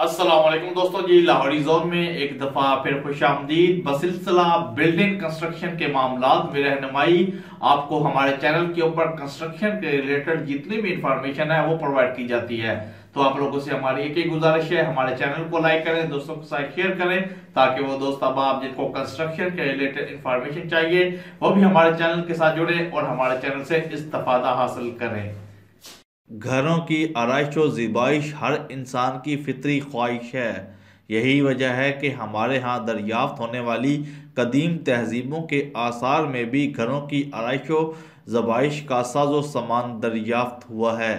अस्सलाम वालेकुम दोस्तों जी। लाहौरी जोन में एक दफा फिर खुशामदीद। बसिलसिला बिल्डिंग कंस्ट्रक्शन के मामलात में रहनुमाई आपको हमारे चैनल के ऊपर कंस्ट्रक्शन के रिलेटेड जितनी भी इंफॉर्मेशन है वो प्रोवाइड की जाती है। तो आप लोगों से हमारी एक ही गुजारिश है, हमारे चैनल को लाइक करें, दोस्तों के साथ शेयर करें, ताकि वो दोस्त अब जिनको कंस्ट्रक्शन के रिलेटेड इंफॉर्मेशन चाहिए वो भी हमारे चैनल के साथ जुड़े और हमारे चैनल से इस्तेफादा हासिल करें। घरों की आराइश व ज़िबाइश हर इंसान की फितरी ख्वाहिश है। यही वजह है कि हमारे यहाँ दरियाफ्त होने वाली कदीम तहजीबों के आसार में भी घरों की आराइश व ज़बाइश का साजो सामान दरियाफ्त हुआ है।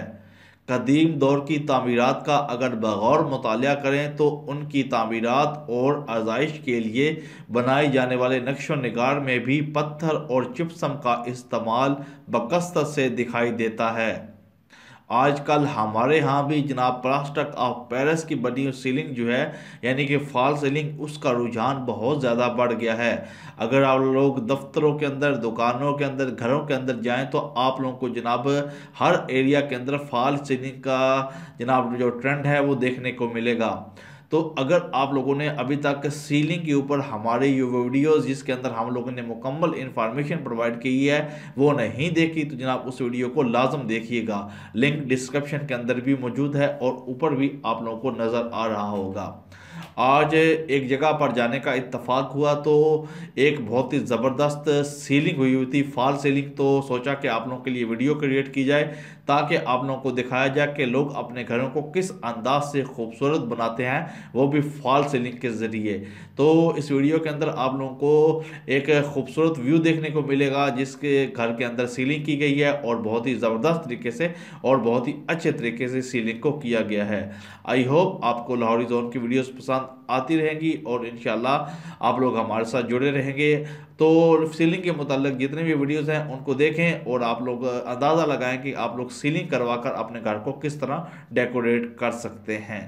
कदीम दौर की तामीरात का अगर बगौर मुतालिया करें तो उनकी तामीरात और आज़ाइश के लिए बनाए जाने वाले नक्श व निगार में भी पत्थर और चिप्सम का इस्तेमाल बकसरत से दिखाई देता है। आजकल हमारे यहाँ भी जनाब प्लास्टर ऑफ पेरिस की बनी हुई सीलिंग जो है, यानी कि फॉल सीलिंग, उसका रुझान बहुत ज़्यादा बढ़ गया है। अगर आप लोग दफ्तरों के अंदर, दुकानों के अंदर, घरों के अंदर जाएं तो आप लोगों को जनाब हर एरिया के अंदर फॉल सीलिंग का जनाब जो ट्रेंड है वो देखने को मिलेगा। तो अगर आप लोगों ने अभी तक सीलिंग के ऊपर हमारे ये वीडियोस जिसके अंदर हम लोगों ने मुकम्मल इंफॉर्मेशन प्रोवाइड की है वो नहीं देखी तो जनाब उस वीडियो को लाजम देखिएगा। लिंक डिस्क्रिप्शन के अंदर भी मौजूद है और ऊपर भी आप लोगों को नज़र आ रहा होगा। आज एक जगह पर जाने का इत्तफाक हुआ तो एक बहुत ही ज़बरदस्त सीलिंग हुई हुई थी, फॉल सीलिंग। तो सोचा कि आप लोगों के लिए वीडियो क्रिएट की जाए ताकि आप लोगों को दिखाया जाए कि लोग अपने घरों को किस अंदाज से खूबसूरत बनाते हैं, वो भी फॉल सीलिंग के ज़रिए। तो इस वीडियो के अंदर आप लोगों को एक खूबसूरत व्यू देखने को मिलेगा जिसके घर के अंदर सीलिंग की गई है और बहुत ही ज़बरदस्त तरीके से और बहुत ही अच्छे तरीके से सीलिंग को किया गया है। आई होप आपको लाहौरी जोन की वीडियोस पसंद आती रहेंगी और इंशाल्लाह आप लोग हमारे साथ जुड़े रहेंगे। तो सीलिंग के मुताल्लिक जितने भी वीडियोस हैं उनको देखें और आप लोग अंदाज़ा लगाएं कि आप लोग सीलिंग करवा कर अपने घर को किस तरह डेकोरेट कर सकते हैं।